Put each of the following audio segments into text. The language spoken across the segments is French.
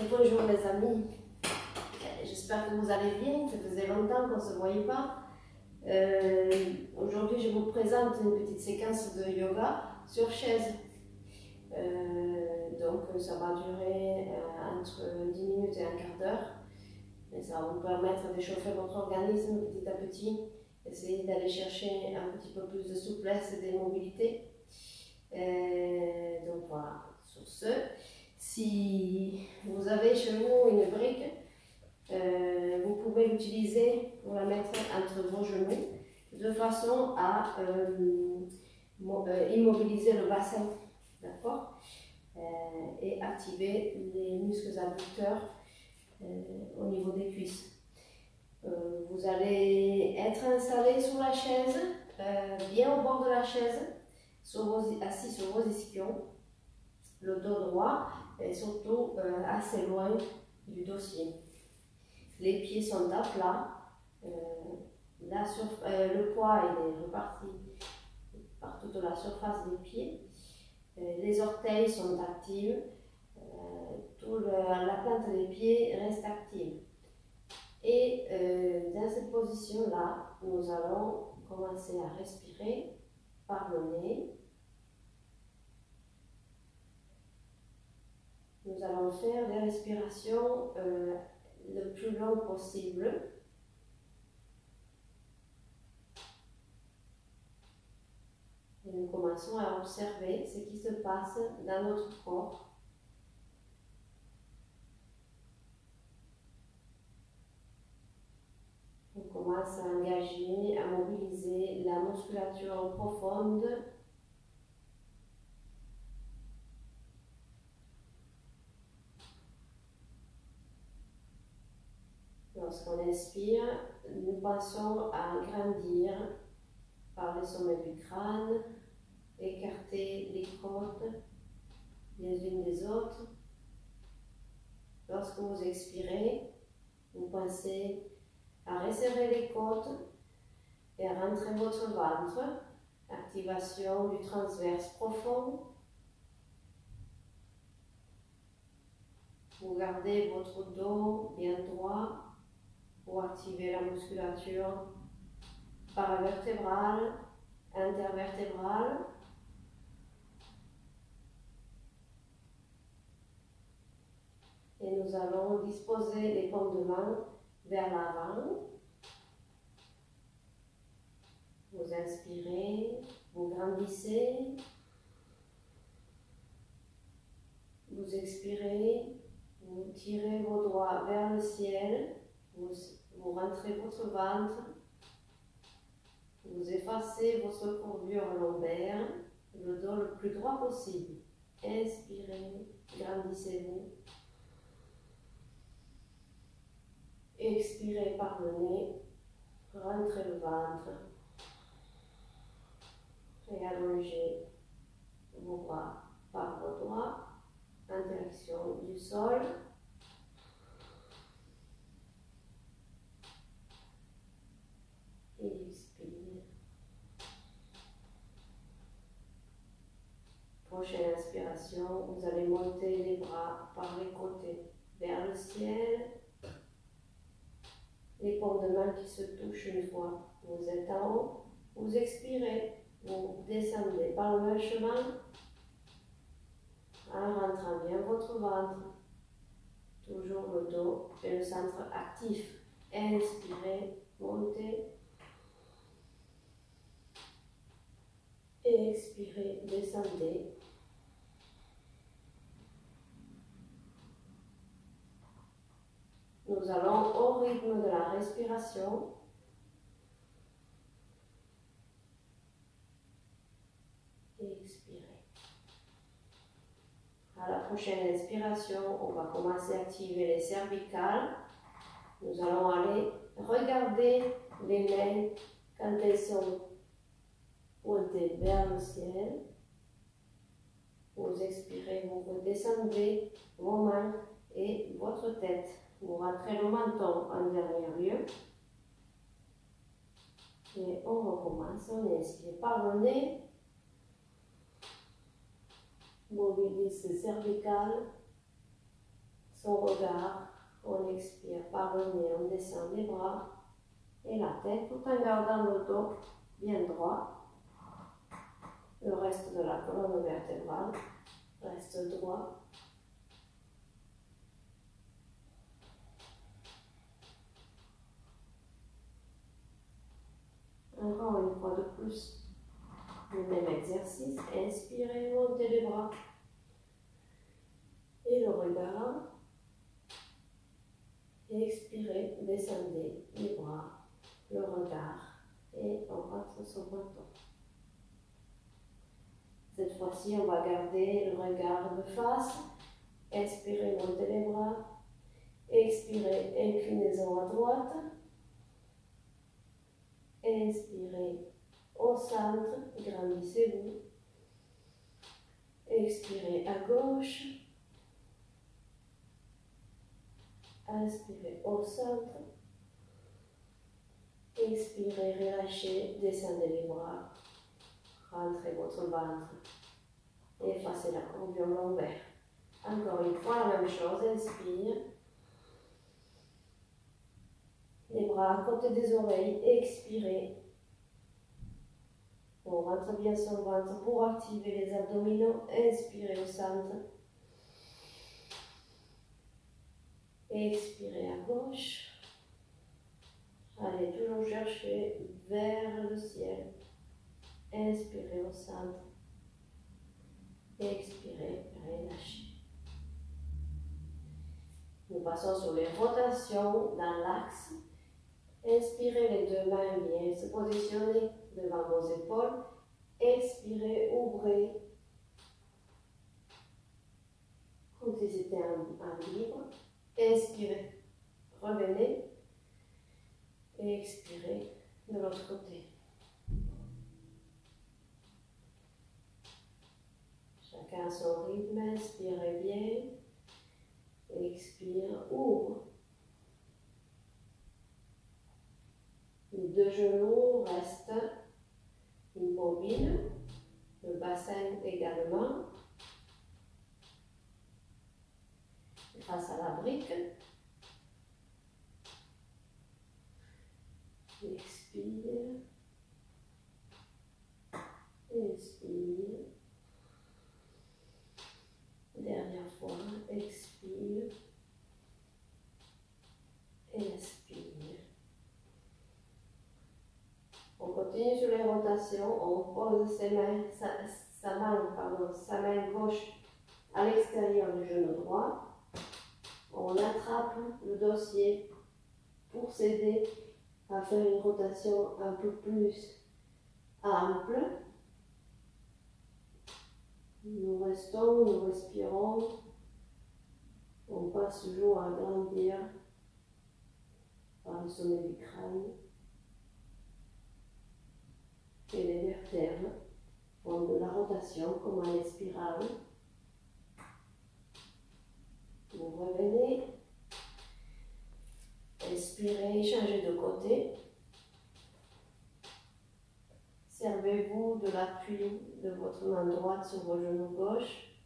Bonjour les amis, j'espère que vous allez bien, ça faisait longtemps qu'on ne se voyait pas. Aujourd'hui je vous présente une petite séquence de yoga sur chaise. Donc ça va durer entre 10 minutes et un quart d'heure. Et ça va vous permettre d'échauffer votre organisme petit à petit, essayer d'aller chercher un petit peu plus de souplesse et de mobilité. Donc voilà, sur ce, si vous avez chez vous une brique, vous pouvez l'utiliser pour la mettre entre vos genoux de façon à immobiliser le bassin, d'accord, et activer les muscles abducteurs au niveau des cuisses. Vous allez être installé sur la chaise, bien au bord de la chaise, assis sur vos ischions, le dos droit et surtout assez loin du dossier. Les pieds sont à plat, le poids il est reparti par toute la surface des pieds, les orteils sont actifs, la plante des pieds reste active. Et dans cette position-là, nous allons commencer à respirer par le nez. Nous allons faire des respirations le plus long possible. Et nous commençons à observer ce qui se passe dans notre corps. On commence à engager, à mobiliser la musculature profonde. Lorsqu'on inspire, nous pensons à grandir par le sommet du crâne, écarter les côtes les unes des autres. Lorsque vous expirez, vous pensez à resserrer les côtes et à rentrer votre ventre. Activation du transverse profond. Vous gardez votre dos bien droit pour activer la musculature paravertébrale, intervertébrale. Et nous allons disposer les paumes de main vers l'avant. Vous inspirez, vous grandissez. Vous expirez, vous tirez vos doigts vers le ciel. Vous rentrez votre ventre. Vous effacez votre courbure lombaire, le dos le plus droit possible. Inspirez, grandissez-vous. Expirez par le nez, rentrez le ventre et allongez vos bras par vos doigts en direction du sol. Et expire. Prochaine inspiration, vous allez monter les bras par les côtés vers le ciel. Les paumes de main qui se touchent une fois. Vous êtes en haut, vous expirez, vous descendez par le même chemin en rentrant bien votre ventre. Toujours le dos et le centre actif. Inspirez, montez. Et expirez, descendez. Nous allons au rythme de la respiration. Et expirez. À la prochaine inspiration, on va commencer à activer les cervicales. Nous allons aller regarder les mains quand elles sont pointées vers le ciel. Vous expirez, vous redescendez vos mains et votre tête. Vous rentrez le menton en dernier lieu. Et on recommence, on inspire par le nez. Mobilise les cervicales, son regard. On expire par le nez, on descend les bras et la tête tout en gardant le dos bien droit. Le reste de la colonne vertébrale reste droit. Encore une fois de plus, le même exercice. Inspirez, montez les bras et le regard. Expirez, descendez les bras, le regard et on rentre son menton. Cette fois-ci, on va garder le regard de face. Inspirez, montez les bras. Expirez, inclinaison à droite. Inspirez au centre, grandissez-vous. Expirez à gauche. Inspirez au centre. Expirez, relâchez, descendez les bras. Rentrez votre ventre. Effacez la courbure lombaire. Encore une fois, la même chose. Inspire. Les bras à côté des oreilles. Expirez. On rentre bien son ventre pour activer les abdominaux. Inspirez au centre. Expirez à gauche. Allez toujours chercher vers le ciel. Inspirez au centre. Expirez, relâchez. Nous passons sur les rotations dans l'axe. Inspirez, les deux mains bien se positionner devant vos épaules. Expirez, ouvrez. Comme si c'était un livre. Inspirez, revenez. Et expirez de l'autre côté. Chacun son rythme. Inspirez bien. Expire, ouvre. Les deux genoux restent immobiles. Le bassin également. Grâce à la brique. Expire. Inspire. Dernière fois. Expire. Inspire. On continue sur les rotations. On pose sa main gauche à l'extérieur du genou droit. On attrape le dossier pour s'aider à faire une rotation un peu plus ample. Nous restons, nous respirons. On passe toujours à grandir par le sommet du crâne. Et les vertèbres font de la rotation comme à l'expiral. Vous revenez. Expirez, changez de côté. Servez-vous de l'appui de votre main droite sur vos genoux gauche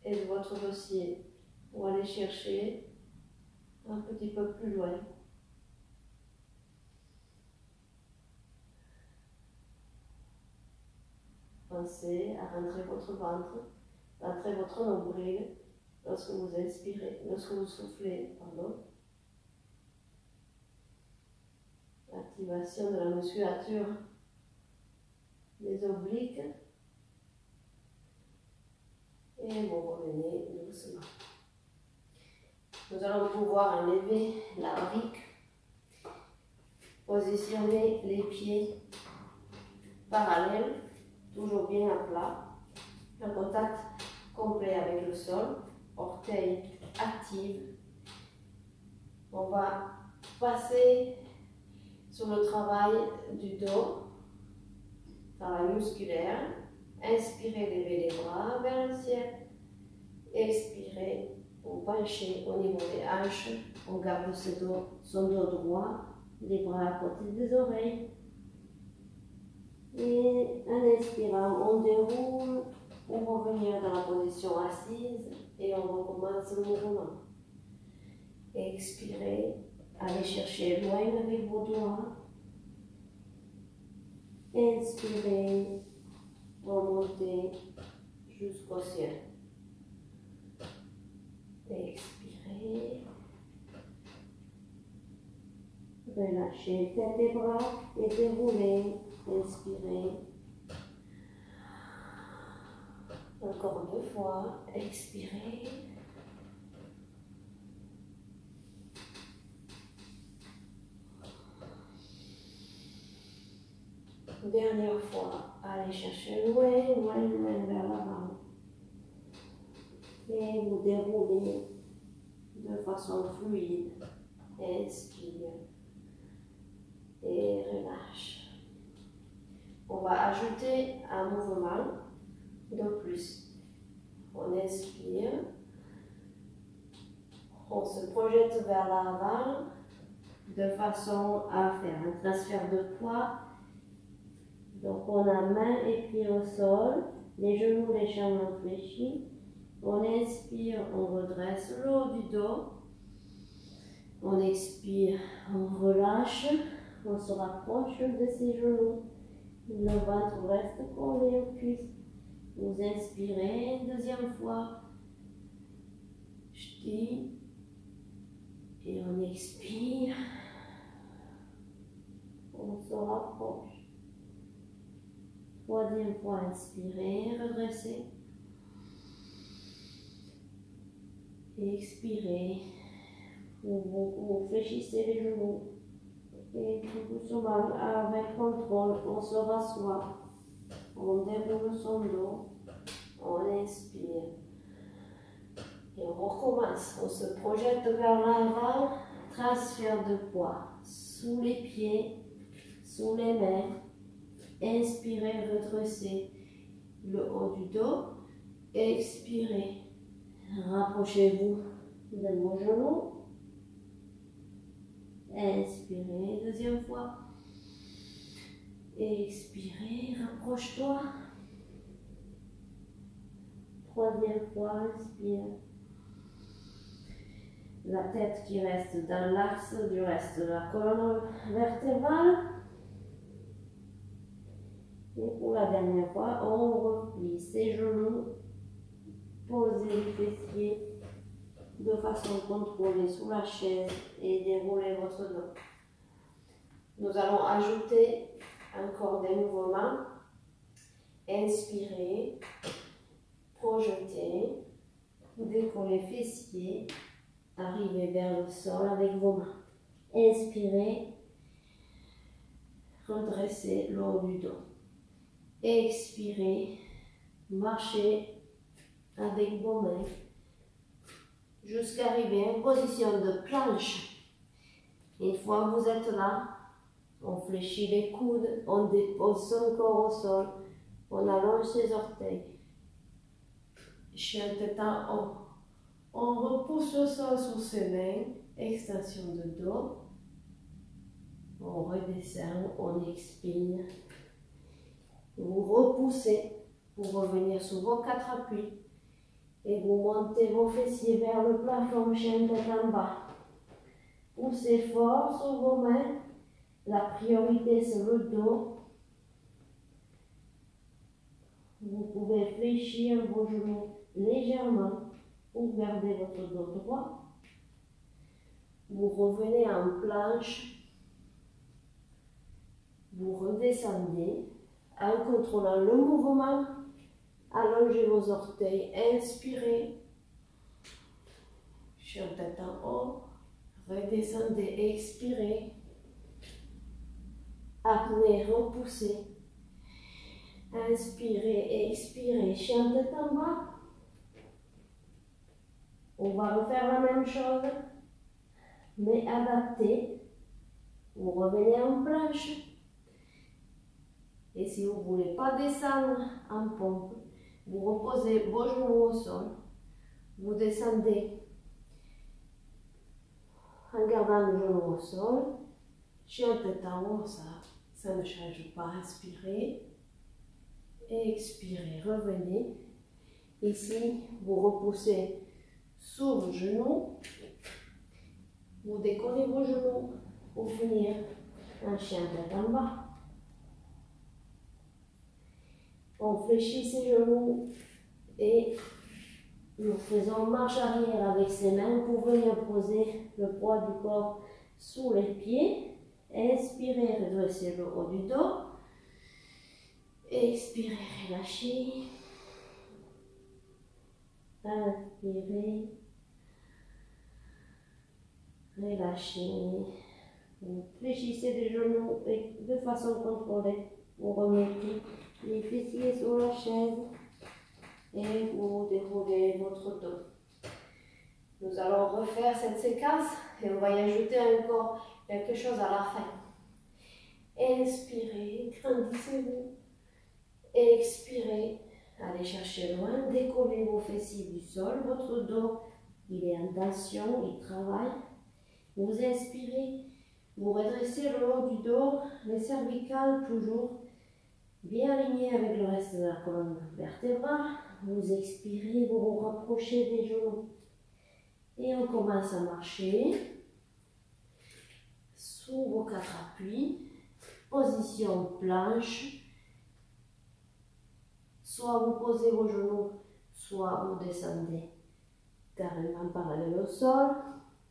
et de votre dossier pour aller chercher un petit peu plus loin. Pensez à rentrer votre ventre, rentrer votre nombril lorsque vous inspirez, lorsque vous soufflez, pardon. Activation de la musculature des obliques. Et vous revenez doucement. Nous allons pouvoir enlever la brique. Positionner les pieds parallèles, toujours bien à plat. Un contact complet avec le sol. Orteils actifs. On va passer sur le travail du dos, travail musculaire. Inspirez, levez les bras vers le ciel. Expirez, vous penchez au niveau des hanches. On garde son dos droit, les bras à côté des oreilles. Et en inspirant, on déroule pour revenir dans la position assise et on recommence le mouvement. Expirez, allez chercher loin avec vos doigts. Inspirez, remontez jusqu'au ciel. Expirez. Relâchez tête et bras et déroulez. Inspirez. Encore 2 fois. Expirez. Dernière fois. Allez chercher loin, loin, loin vers l'avant. Et vous déroulez de façon fluide. Inspire. Et relâche. On va ajouter un mouvement de plus. On inspire. On se projette vers l'avant de façon à faire un transfert de poids. Donc on a main et pieds au sol, les genoux légèrement fléchis. On inspire, on redresse le haut du dos. On expire, on relâche. On se rapproche de ses genoux. Le ventre reste collé aux cuisses. Vous inspirez une deuxième fois. Ch'ti. Et on expire. On se rapproche. Troisième fois, inspirez, redressez. Et expirez. Vous fléchissez les genoux. Et tout doucement, avec contrôle, on se rassoit. On déroule son dos. On inspire. Et on recommence. On se projette vers l'avant. Transfert de poids. Sous les pieds, sous les mains. Inspirez, redressez le haut du dos. Expirez. Rapprochez-vous de vos genoux. Inspirez, deuxième fois. Expirez, rapproche-toi. Troisième fois, inspire. La tête qui reste dans l'axe du reste de la colonne vertébrale. Et pour la dernière fois, on replie ses genoux. Posez les fessiers de façon contrôlée sous la chaise et déroulez votre dos. Nous allons ajouter encore des mouvements. Inspirez, projetez, décollez fessiers, arrivez vers le sol avec vos mains. Inspirez, redressez le haut du dos. Expirez, marchez avec vos mains jusqu'à arriver en position de planche. Une fois que vous êtes là, on fléchit les coudes, on dépose son corps au sol, on allonge ses orteils. Chien tête en haut. On repousse le sol sous ses mains, extension de dos. On redescend, on expire. Vous repoussez pour revenir sur vos 4 appuis. Et vous montez vos fessiers vers le plafond, chien tête en bas. Poussez fort sur vos mains. La priorité, c'est le dos. Vous pouvez fléchir vos genoux légèrement pour garder votre dos droit. Vous revenez en planche. Vous redescendez en contrôlant le mouvement. Allongez vos orteils, inspirez. Chien tête en haut. Redescendez, expirez. Apnée, repoussez. Inspirez, expirez. Chien tête en bas. On va refaire la même chose, mais adapté. Vous revenez en planche. Et si vous ne voulez pas descendre en pompe, vous reposez vos genoux au sol. Vous descendez en gardant le genou au sol. Chien tête en haut, ça ne change pas. Inspirez, expirez, revenez. Ici, vous repoussez sous vos genoux. Vous décollez vos genoux pour finir un chien tête en bas. On fléchit ses genoux et nous faisons marche arrière avec ses mains pour venir poser le poids du corps sous les pieds. Inspirez, redressez le haut du dos. Expirez, relâchez. Inspirez. Relâchez. Vous fléchissez les genoux et de façon contrôlée, vous remettez les fessiers sur la chaise et vous déroulez votre dos. Nous allons refaire cette séquence et on va y ajouter encore quelque chose à la fin. Inspirez, grandissez-vous. Expirez, allez chercher loin, décollez vos fessiers du sol, votre dos il est en tension, il travaille. Vous inspirez, vous redressez le haut du dos, les cervicales toujours bien alignées avec le reste de la colonne vertébrale. Vous expirez, vous vous rapprochez des genoux. Et on commence à marcher sous vos quatre appuis, position planche. Soit vous posez vos genoux, soit vous descendez carrément parallèle au sol.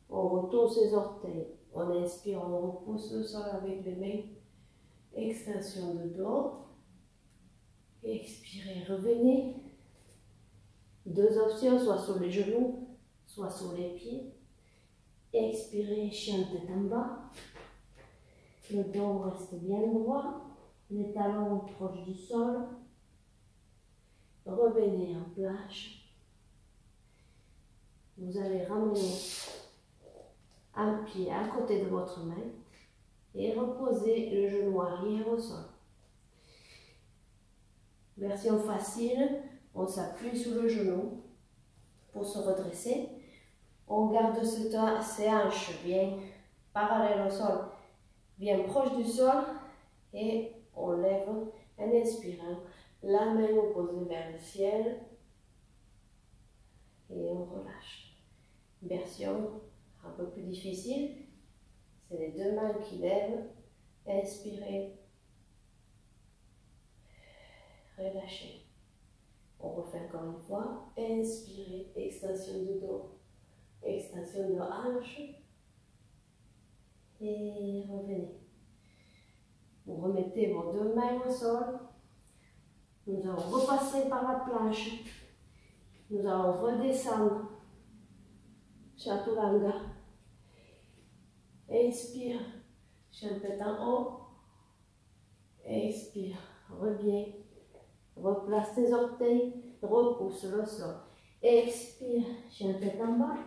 On retourne ses orteils. On inspire, on repousse le sol avec les mains. Extension de dos. Expirez, revenez. Deux options, soit sur les genoux, soit sur les pieds. Expirez, chien tête en bas. Le dos reste bien droit. Les talons proches du sol. Revenez en planche. Vous allez ramener un pied à côté de votre main et reposer le genou arrière au sol. Version facile, on s'appuie sur le genou pour se redresser. On garde ses hanches bien parallèles au sol, bien proches du sol et on lève en inspirant. La main opposée vers le ciel et on relâche. Version un peu plus difficile, c'est les deux mains qui lèvent. Inspirez, relâchez. On refait encore une fois. Inspirez, extension de dos, extension de hanche et revenez. Vous remettez vos deux mains au sol. Nous allons repasser par la planche. Nous allons redescendre. Chaturanga. Inspire. Chien tête en haut. Expire. Reviens. Replace tes orteils. Repousse le sol. Expire. Chien tête en bas.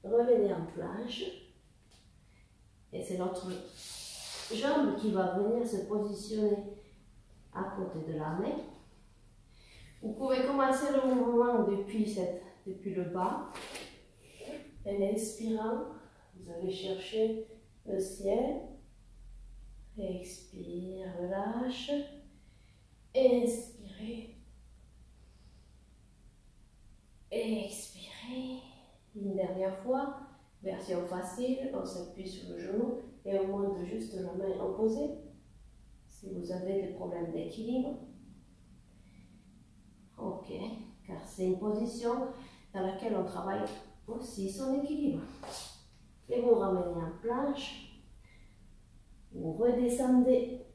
Revenez en planche. Et c'est notre jambe qui va venir se positionner à côté de la main. Vous pouvez commencer le mouvement depuis le bas. En inspirant, vous allez chercher le ciel. Expire, relâche. Inspirez. Expirez. Une dernière fois. Version facile, on s'appuie sur le genou et on monte juste la main opposée. Si vous avez des problèmes d'équilibre. Ok, car c'est une position dans laquelle on travaille aussi son équilibre. Et vous ramenez en planche. Vous redescendez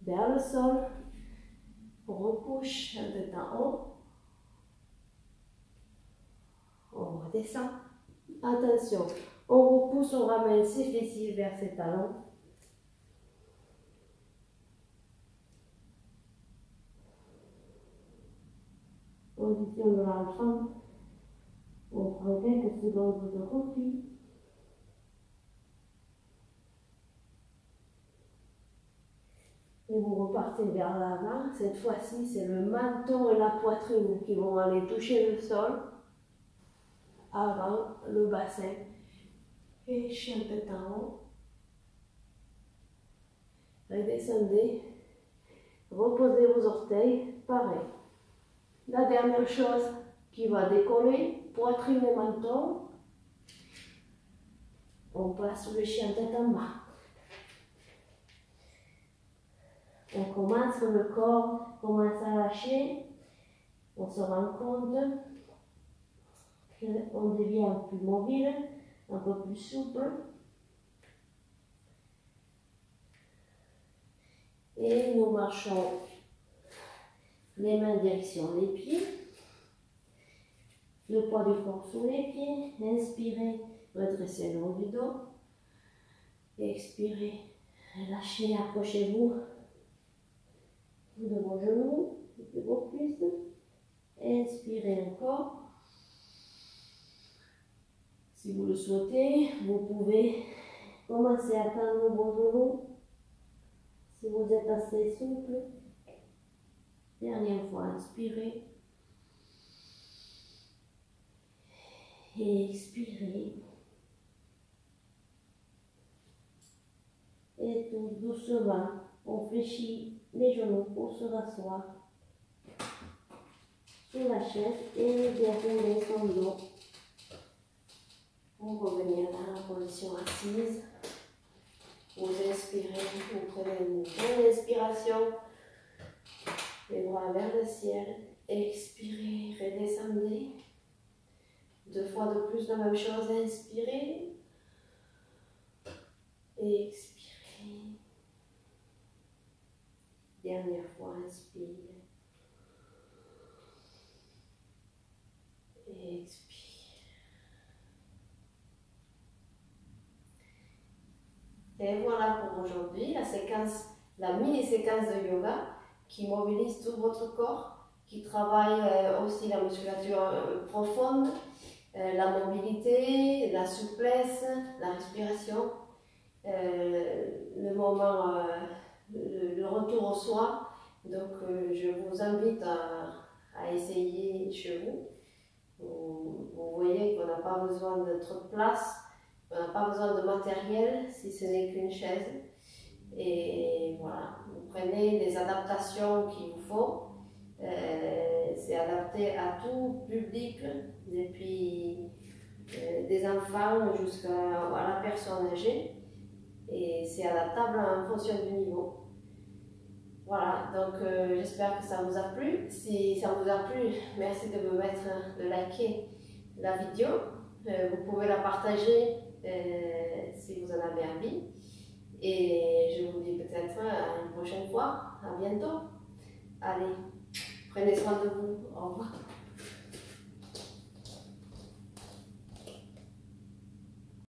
vers le sol. On repousse un peu en haut. On redescend. Attention, on repousse, on ramène ses fessiers vers ses talons. Position de la jambe. On prend quelques secondes de repli. Et vous repartez vers l'avant. Cette fois-ci, c'est le menton et la poitrine qui vont aller toucher le sol. Avant le bassin. Et chien tête en haut. Redescendez. reposez vos orteils, pareil. La dernière chose qui va décoller, poitrine et menton. On passe le chien tête en bas. On commence, le corps commence à lâcher. On se rend compte qu'on devient plus mobile, un peu plus souple. Et nous marchons les mains en direction les pieds. Le poids du corps sous les pieds. Inspirez, redressez le haut du dos. Expirez, lâchez, approchez-vous de vos genoux, de vos cuisses. Inspirez encore. Si vous le souhaitez, vous pouvez commencer à tendre vos genoux. Si vous êtes assez souple. Dernière fois, inspirez. Et expirez. Et tout doucement, on fléchit les genoux pour se rasseoir sur la chaise et dérouler son dos pour revenir dans la position assise. Vous inspirez, vous prenez une bonne inspiration, les bras vers le ciel. Expirez, redescendez. 2 fois de plus la même chose, inspirez. Et expirez. Dernière fois, inspire. Et expire. Et voilà pour aujourd'hui, la mini-séquence de yoga qui mobilise tout votre corps, qui travaille aussi la musculature profonde, la mobilité, la souplesse, la respiration, le moment, le retour au soi. Donc je vous invite à essayer chez vous. Vous voyez qu'on n'a pas besoin de trop de place. On n'a pas besoin de matériel si ce n'est qu'une chaise. Et voilà, vous prenez les adaptations qu'il vous faut. C'est adapté à tout public, depuis des enfants jusqu'à la personne âgée. Et c'est adaptable en fonction du niveau. Voilà, donc j'espère que ça vous a plu. Si ça vous a plu, merci de me mettre, de liker la vidéo. Vous pouvez la partager si vous en avez envie. Et je vous dis peut-être à une prochaine fois. À bientôt. Allez, prenez soin de vous. Au revoir.